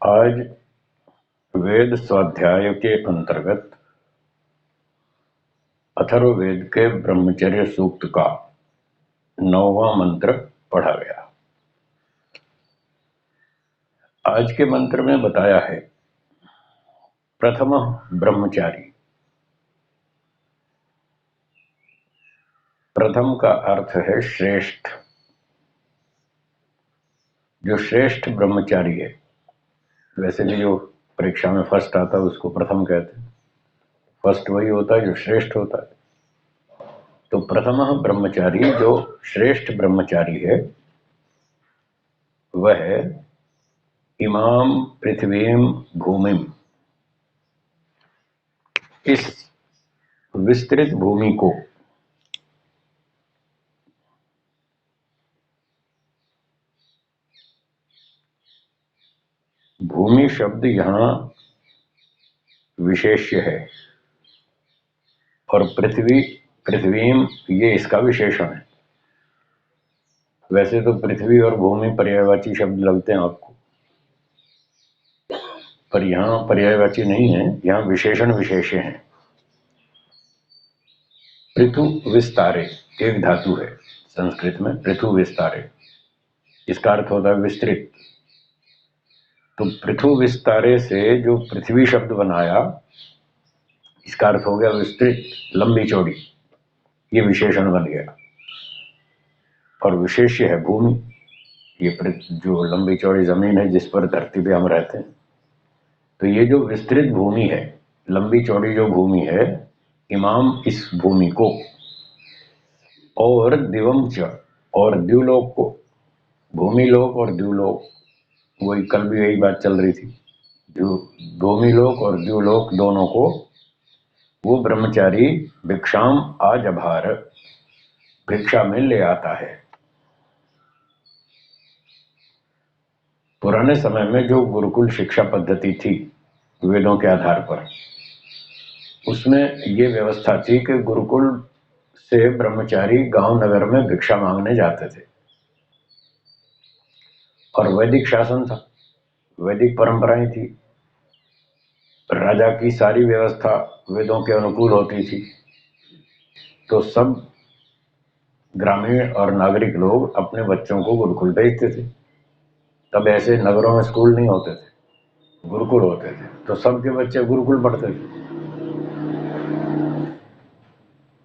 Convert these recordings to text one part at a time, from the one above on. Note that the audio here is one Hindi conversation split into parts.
आज वेद स्वाध्याय के अंतर्गत अथर्ववेद के ब्रह्मचर्य सूक्त का 9वां मंत्र पढ़ा गया। आज के मंत्र में बताया है प्रथम ब्रह्मचारी। प्रथम का अर्थ है श्रेष्ठ। जो श्रेष्ठ ब्रह्मचारी है, वैसे भी जो परीक्षा में फर्स्ट आता है उसको प्रथम कहते हैं। फर्स्ट वही होता है जो श्रेष्ठ होता है। तो प्रथम ब्रह्मचारी जो श्रेष्ठ ब्रह्मचारी है वह इमाम पृथ्वीम भूमिम, इस विस्तृत भूमि को, भूमि शब्द यहां विशेष्य है और पृथ्वी, पृथ्वीम ये इसका विशेषण है। वैसे तो पृथ्वी और भूमि पर्यायवाची शब्द लगते हैं आपको, पर यहां पर्यायवाची नहीं है, यहां विशेषण विशेष्य है। पृथु विस्तारे एक धातु है संस्कृत में, पृथु विस्तारे, इसका अर्थ होता है विस्तृत। तो पृथु विस्तारे से जो पृथ्वी शब्द बनाया, इसका अर्थ हो गया विस्तृत, लंबी चौड़ी, ये विशेषण बन गया। और विशेष्य है भूमि, ये जो लंबी चौड़ी जमीन है जिस पर धरती पे हम रहते हैं। तो ये जो विस्तृत भूमि है, लंबी चौड़ी जो भूमि है, इमाम इस भूमि को, और दिवम च और द्युलोक को, भूमि लोक और द्युलोक, वही कल भी यही बात चल रही थी, जो भूमि लोक और द्युलोक दोनों को वो ब्रह्मचारी भिक्षाम आजभार, भिक्षा में ले आता है। पुराने समय में जो गुरुकुल शिक्षा पद्धति थी वेदों के आधार पर, उसमें ये व्यवस्था थी कि गुरुकुल से ब्रह्मचारी गांव नगर में भिक्षा मांगने जाते थे। और वैदिक शासन था, वैदिक परंपराएं थी, राजा की सारी व्यवस्था वेदों के अनुकूल होती थी। तो सब ग्रामीण और नागरिक लोग अपने बच्चों को गुरुकुल भेजते थे। तब ऐसे नगरों में स्कूल नहीं होते थे, गुरुकुल होते थे, तो सबके बच्चे गुरुकुल पढ़ते थे।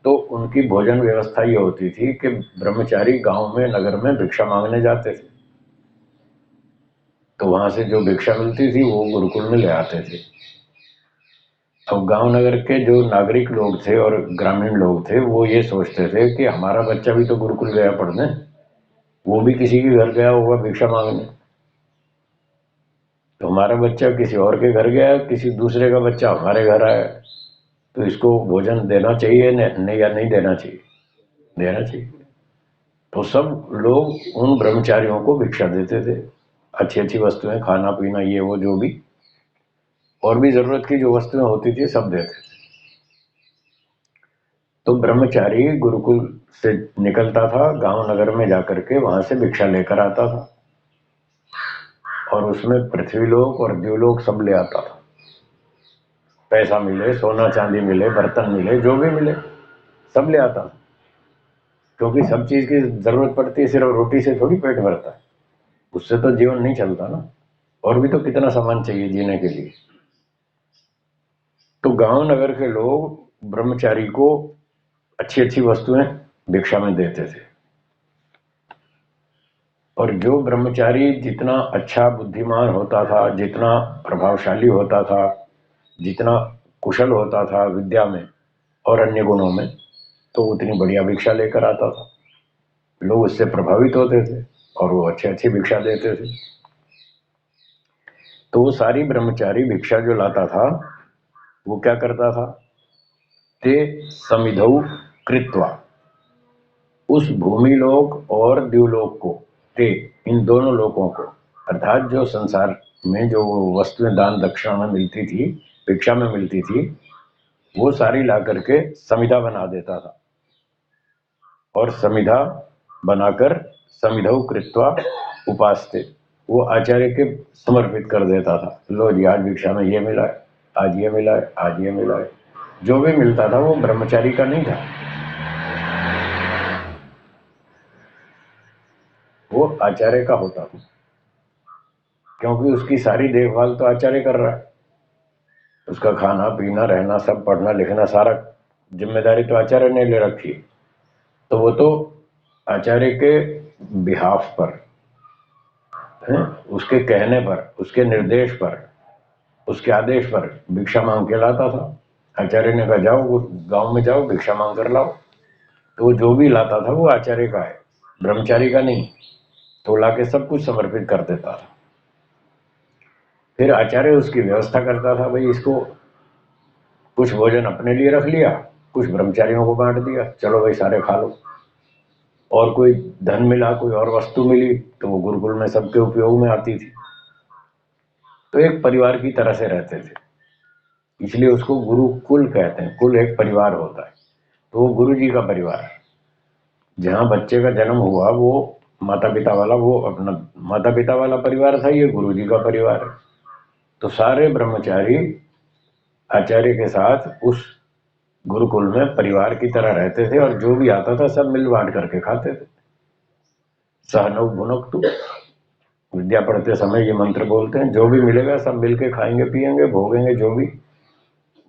तो उनकी भोजन व्यवस्था ये होती थी कि ब्रह्मचारी गांव में नगर में भिक्षा मांगने जाते थे, तो वहां से जो भिक्षा मिलती थी वो गुरुकुल में ले आते थे। अब गांव नगर के जो नागरिक लोग थे और ग्रामीण लोग थे, वो ये सोचते थे कि हमारा बच्चा भी तो गुरुकुल गया पढ़ने, वो भी किसी के घर गया होगा भिक्षा मांगने, तो हमारा बच्चा किसी और के घर गया, किसी दूसरे का बच्चा हमारे घर आया, तो इसको भोजन देना चाहिए नहीं या नहीं देना चाहिए? देना चाहिए। तो सब लोग उन ब्रह्मचारियों को भिक्षा देते थे, अच्छी अच्छी वस्तुएं, खाना पीना, ये वो जो भी और भी जरूरत की जो वस्तुएं होती थी सब देते थे। तो ब्रह्मचारी गुरुकुल से निकलता था, गांव नगर में जाकर के वहां से भिक्षा लेकर आता था, और उसमें पृथ्वीलोक और द्युलोक सब ले आता था। पैसा मिले, सोना चांदी मिले, बर्तन मिले, जो भी मिले सब ले आता था, क्योंकि सब चीज की जरूरत पड़ती है, सिर्फ रोटी से थोड़ी पेट भरता है, उससे तो जीवन नहीं चलता ना, और भी तो कितना सामान चाहिए जीने के लिए। तो गांव नगर के लोग ब्रह्मचारी को अच्छी अच्छी वस्तुएं भिक्षा में देते थे। और जो ब्रह्मचारी जितना अच्छा बुद्धिमान होता था, जितना प्रभावशाली होता था, जितना कुशल होता था विद्या में और अन्य गुणों में, तो उतनी बढ़िया भिक्षा लेकर आता था। लोग उससे प्रभावित होते थे और वो अच्छी अच्छी भिक्षा देते थे। तो वो सारी ब्रह्मचारी भिक्षा जो लाता था वो क्या करता था, ते समिधौ कृत्वा, उस भूमि लोक और द्युलोक को, ते इन दोनों लोकों को, अर्थात जो संसार में जो वस्तुएं दान दक्षिणा में मिलती थी, भिक्षा में मिलती थी, वो सारी ला करके समिधा बना देता था। और समिधा बनाकर समिधौ कृत्वा उपासते, वो आचार्य के समर्पित कर देता था। लो जी, आज भिक्षा में ये मिला है, आज ये मिला है, आज ये मिला है। जो भी मिलता था वो ब्रह्मचारी का नहीं था, वो आचार्य का होता था, क्योंकि उसकी सारी देखभाल तो आचार्य कर रहा है। उसका खाना पीना रहना सब पढ़ना लिखना सारा जिम्मेदारी तो आचार्य ने ले रखी है। तो वो तो आचार्य के बिहाफ पर है, उसके कहने पर, उसके निर्देश पर, उसके आदेश पर भिक्षा मांग के लाता था। आचार्य ने कहा जाओ गांव में जाओ भिक्षा मांग कर लाओ, तो वो जो भी लाता था वो आचार्य का है, ब्रह्मचारी का नहीं। तो ला के सब कुछ समर्पित कर देता था। फिर आचार्य उसकी व्यवस्था करता था, भाई इसको कुछ भोजन अपने लिए रख लिया, कुछ ब्रह्मचारियों को बांट दिया, चलो भाई सारे खा लो। और कोई धन मिला, कोई और वस्तु मिली तो वो गुरुकुल में सबके उपयोग में आती थी। तो एक परिवार की तरह से रहते थे, इसलिए उसको गुरुकुल कहते हैं। कुल एक परिवार होता है, तो वो गुरु जी का परिवार है। जहाँ बच्चे का जन्म हुआ वो माता पिता वाला, वो अपना माता पिता वाला परिवार था, ये गुरु जी का परिवार है। तो सारे ब्रह्मचारी आचार्य के साथ उस गुरुकुल में परिवार की तरह रहते थे, और जो भी आता था सब मिल बांट करके खाते थे। सहनौ भुनक्तु, विद्या पढ़ते समय ये मंत्र बोलते हैं, जो भी मिलेगा सब मिलके खाएंगे पिएंगे भोगेंगे जो भी।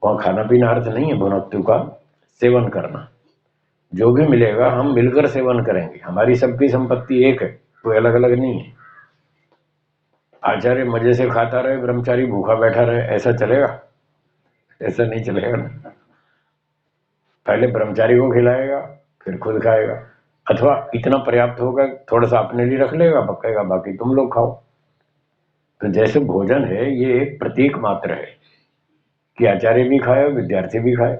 वहाँ खाना पीना अर्थ नहीं है भुनक्तु का, सेवन करना। जो भी मिलेगा हम मिलकर सेवन करेंगे, हमारी सबकी संपत्ति एक है, कोई अलग अलग नहीं है। आचार्य मजे से खाता रहे, ब्रह्मचारी भूखा बैठा रहे, ऐसा चलेगा? ऐसा नहीं चलेगा ना। पहले ब्रह्मचारी को खिलाएगा फिर खुद खाएगा, अथवा इतना पर्याप्त होगा थोड़ा सा अपने लिए रख लेगा, बकेगा बाकी तुम लोग खाओ। तो जैसे भोजन है ये एक प्रतीक मात्र है कि आचार्य भी खाए विद्यार्थी भी खाए।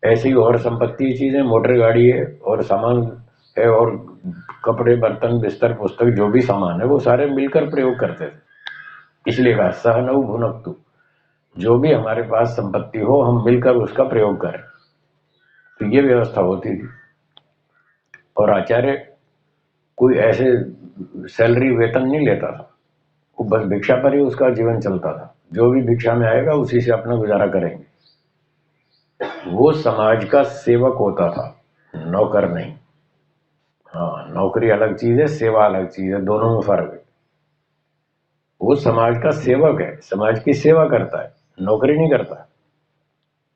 ऐसी और संपत्ति चीजें, मोटर गाड़ी है और सामान है और कपड़े बर्तन बिस्तर पुस्तक जो भी सामान है वो सारे मिलकर प्रयोग करते थे। इसलिए कहा सहनौ भुनक्तु, जो भी हमारे पास संपत्ति हो हम मिलकर उसका प्रयोग करें। तो ये व्यवस्था होती थी। और आचार्य कोई ऐसे सैलरी वेतन नहीं लेता था, वो बस भिक्षा पर ही उसका जीवन चलता था। जो भी भिक्षा में आएगा उसी से अपना गुजारा करेंगे। वो समाज का सेवक होता था, नौकर नहीं। हाँ, नौकरी अलग चीज है, सेवा अलग चीज है, दोनों में फर्क है। वो समाज का सेवक है, समाज की सेवा करता है, नौकरी नहीं करता।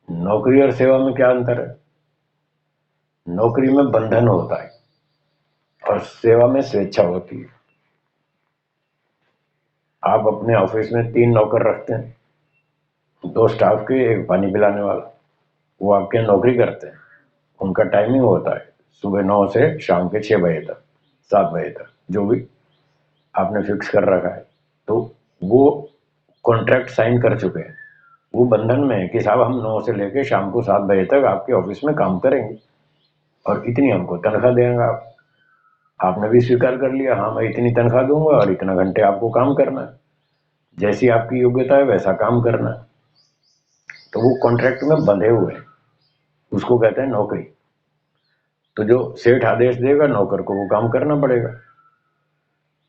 नौकरी और सेवा में क्या अंतर है? नौकरी में बंधन होता है और सेवा में स्वेच्छा होती है। आप अपने ऑफिस में 3 नौकर रखते हैं, 2 स्टाफ के, एक पानी पिलाने वाला। वो आपके नौकरी करते हैं, उनका टाइमिंग होता है सुबह 9 से शाम के 6 बजे तक, 7 बजे तक, जो भी आपने फिक्स कर रखा है। तो वो कॉन्ट्रैक्ट साइन कर चुके हैं, वो बंधन में है कि साहब हम 9 से लेके शाम को 7 बजे तक आपके ऑफिस में काम करेंगे और इतनी हमको तनख्वाह देंगे आप। आपने भी स्वीकार कर लिया, हाँ मैं इतनी तनख्वाह दूंगा और इतना घंटे आपको काम करना है, जैसी आपकी योग्यता है वैसा काम करना है। तो वो कॉन्ट्रैक्ट में बंधे हुए हैं, उसको कहते हैं नौकरी। तो जो सेठ आदेश देगा नौकर को वो काम करना पड़ेगा।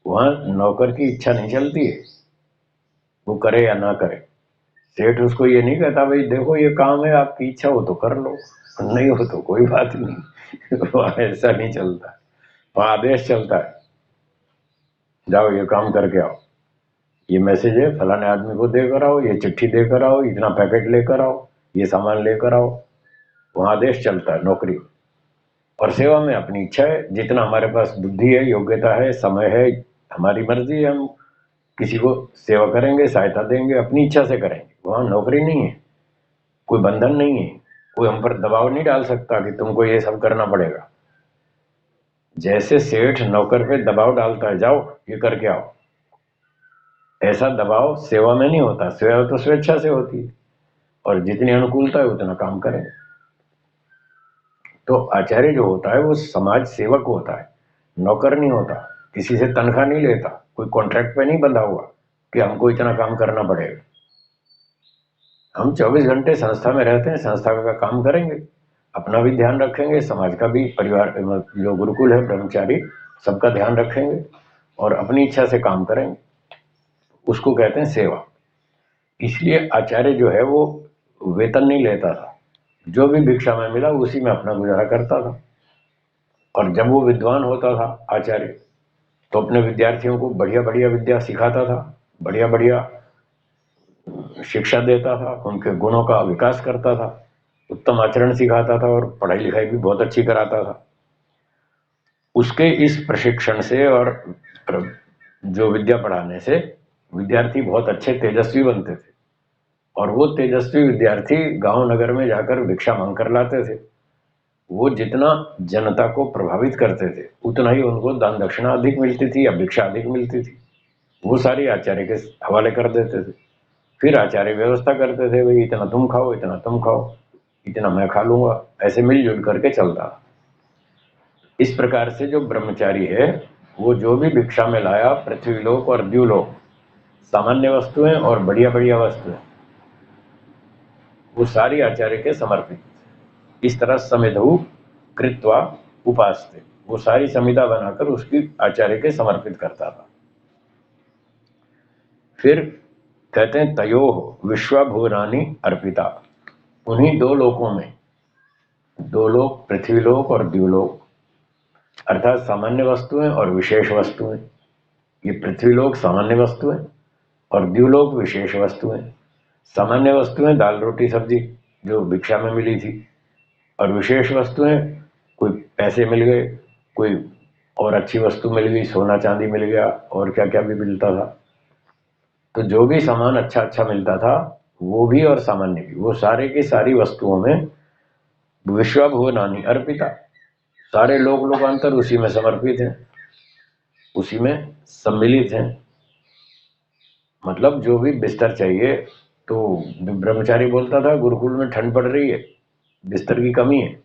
वहां नौकर की इच्छा नहीं चलती है, वो करे या ना करे। सेठ उसको ये नहीं कहता भाई देखो ये काम है, आपकी इच्छा हो तो कर लो, नहीं हो तो कोई बात नहीं। वहां ऐसा नहीं चलता, वहां आदेश चलता है, जाओ ये काम करके आओ, ये मैसेज है फलाने आदमी को देकर आओ, ये चिट्ठी देकर आओ, इतना पैकेट लेकर आओ, ये सामान लेकर आओ। वहां आदेश चलता है नौकरी। और सेवा में अपनी इच्छा है, जितना हमारे पास बुद्धि है, योग्यता है, समय है, हमारी मर्जी है, हम किसी को सेवा करेंगे, सहायता देंगे, अपनी इच्छा से करेंगे। वहां नौकरी नहीं है, कोई बंधन नहीं है, कोई हम पर दबाव नहीं डाल सकता कि तुमको ये सब करना पड़ेगा। जैसे सेठ नौकर पे दबाव डालता है जाओ ये करके आओ, ऐसा दबाव सेवा में नहीं होता। सेवा तो स्वेच्छा से होती है, और जितनी अनुकूलता है उतना काम करें। तो आचार्य जो होता है वो समाज सेवक होता है, नौकर नहीं होता, किसी से तनख्वाह नहीं लेता, कोई कॉन्ट्रैक्ट पे नहीं बंधा हुआ कि हमको इतना काम करना पड़ेगा। हम 24 घंटे संस्था में रहते हैं, संस्था का काम करेंगे, अपना भी ध्यान रखेंगे, समाज का भी, परिवार जो गुरुकुल है ब्रह्मचारी सबका ध्यान रखेंगे, और अपनी इच्छा से काम करेंगे, उसको कहते हैं सेवा। इसलिए आचार्य जो है वो वेतन नहीं लेता था, जो भी भिक्षा में मिला उसी में अपना गुजारा करता था। और जब वो विद्वान होता था आचार्य, तो अपने विद्यार्थियों को बढ़िया बढ़िया विद्या सिखाता था, बढ़िया बढ़िया शिक्षा देता था, उनके गुणों का विकास करता था, उत्तम आचरण सिखाता था और पढ़ाई लिखाई भी बहुत अच्छी कराता था। उसके इस प्रशिक्षण से और जो विद्या पढ़ाने से विद्यार्थी बहुत अच्छे तेजस्वी बनते थे, और वो तेजस्वी विद्यार्थी गांव नगर में जाकर भिक्षा मांग कर लाते थे। वो जितना जनता को प्रभावित करते थे उतना ही उनको दान दक्षिणा अधिक मिलती थी या भिक्षा अधिक मिलती थी। वो सारी आचार्य के हवाले कर देते थे। फिर आचार्य व्यवस्था करते थे, भाई इतना तुम खाओ, इतना तुम खाओ, इतना मैं खा लूंगा, ऐसे मिलजुल करके चलता। इस प्रकार से जो ब्रह्मचारी है वो जो भी भिक्षा में लाया, पृथ्वीलोक और द्युलोक, सामान्य वस्तुएं और बढ़िया बढ़िया वस्तुएं, वो सारी आचार्य के समर्पित। इस तरह समिधौ कृत्वा उपासते, वो सारी समिधा बनाकर उसकी आचार्य के समर्पित करता था। फिर कहते हैं तयोः विश्वभुवनानि अर्पिता, उन्हीं दो लोकों में, दो लोक पृथ्वीलोक और द्युलोक, अर्थात सामान्य वस्तुएं और विशेष वस्तुएं। ये पृथ्वीलोक सामान्य वस्तुएं और द्युलोक विशेष वस्तुएं। सामान्य वस्तुएं दाल रोटी सब्जी जो भिक्षा में मिली थी, और विशेष वस्तुएं कोई पैसे मिल गए, कोई और अच्छी वस्तु मिल गई, सोना चांदी मिल गया, और क्या क्या भी मिलता था। तो जो भी सामान अच्छा अच्छा मिलता था वो भी और सामान्य भी, वो सारे की सारी वस्तुओं में विश्वभुवनानि अर्पिता, सारे लोक लोकांतर उसी में समर्पित हैं, उसी में सम्मिलित हैं। मतलब जो भी बिस्तर चाहिए, तो ब्रह्मचारी बोलता था गुरुकुल में ठंड पड़ रही है, बिस्तर की कमी है,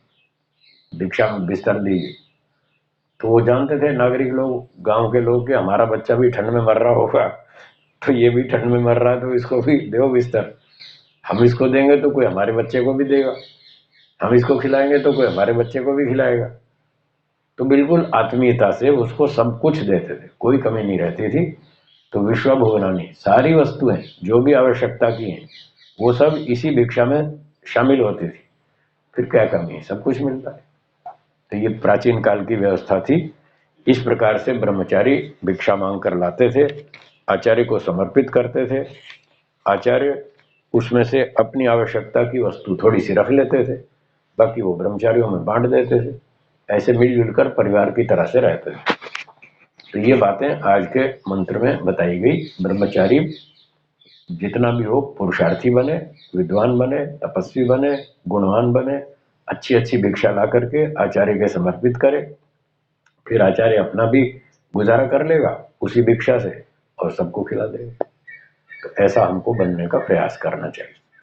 भिक्षा में बिस्तर दीजिए। तो वो जानते थे नागरिक लोग, गांव के लोग, कि हमारा बच्चा भी ठंड में मर रहा होगा, तो ये भी ठंड में मर रहा है, तो इसको भी दो बिस्तर। हम इसको देंगे तो कोई हमारे बच्चे को भी देगा, हम इसको खिलाएंगे तो कोई हमारे बच्चे को भी खिलाएगा। तो बिल्कुल आत्मीयता से उसको सब कुछ देते थे, कोई कमी नहीं रहती थी। तो विश्वभुवनानि, सारी वस्तुएं जो भी आवश्यकता की हैं वो सब इसी भिक्षा में शामिल होती थी। फिर क्या कमी है, सब कुछ मिलता है। तो ये प्राचीन काल की व्यवस्था थी। इस प्रकार से ब्रह्मचारी भिक्षा मांग कर लाते थे, आचार्य को समर्पित करते थे। आचार्य उसमें से अपनी आवश्यकता की वस्तु थोड़ी सी रख लेते थे, बाकी वो ब्रह्मचारियों में बांट देते थे। ऐसे मिलजुल कर परिवार की तरह से रहते थे। तो ये बातें आज के मंत्र में बताई गई। ब्रह्मचारी जितना भी हो पुरुषार्थी बने, विद्वान बने, तपस्वी बने, गुणवान बने, अच्छी अच्छी भिक्षा ला करके आचार्य के समर्पित करे। फिर आचार्य अपना भी गुजारा कर लेगा उसी भिक्षा से और सबको खिला देगा। तो ऐसा हमको बनने का प्रयास करना चाहिए।